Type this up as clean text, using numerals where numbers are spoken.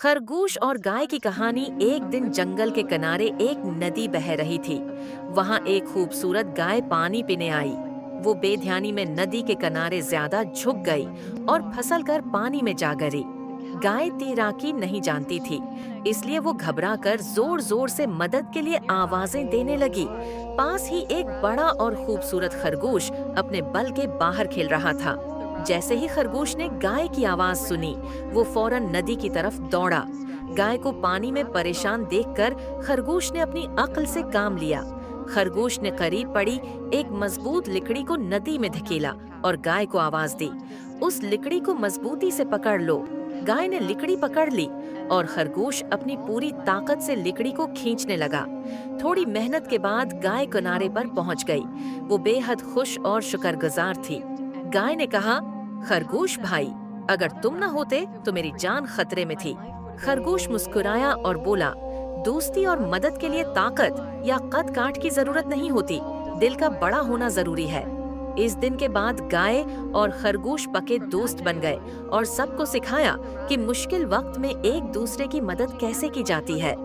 खरगोश और गाय की कहानी। एक दिन जंगल के किनारे एक नदी बह रही थी। वहां एक खूबसूरत गाय पानी पीने आई। वो बेध्यानी में नदी के किनारे ज्यादा झुक गई और फिसल कर पानी में जा गिरी। गाय तैराकी नहीं जानती थी, इसलिए वो घबरा कर जोर जोर से मदद के लिए आवाजें देने लगी। पास ही एक बड़ा और खूबसूरत खरगोश अपने बल के बाहर खेल रहा था। जैसे ही खरगोश ने गाय की आवाज सुनी, वो फौरन नदी की तरफ दौड़ा। गाय को पानी में परेशान देखकर खरगोश ने अपनी अक्ल से काम लिया। खरगोश ने करीब पड़ी एक मजबूत लकड़ी को नदी में धकेला और गाय को आवाज दी, उस लकड़ी को मजबूती से पकड़ लो। गाय ने लकड़ी पकड़ ली और खरगोश अपनी पूरी ताकत से लकड़ी को खींचने लगा। थोड़ी मेहनत के बाद गाय किनारे पर पहुंच गई। वो बेहद खुश और शुक्रगुजार थी। गाय ने कहा, खरगोश भाई, अगर तुम न होते तो मेरी जान खतरे में थी। खरगोश मुस्कुराया और बोला, दोस्ती और मदद के लिए ताकत या कद काठ की जरूरत नहीं होती, दिल का बड़ा होना जरूरी है। इस दिन के बाद गाय और खरगोश पक्के दोस्त बन गए और सबको सिखाया कि मुश्किल वक्त में एक दूसरे की मदद कैसे की जाती है।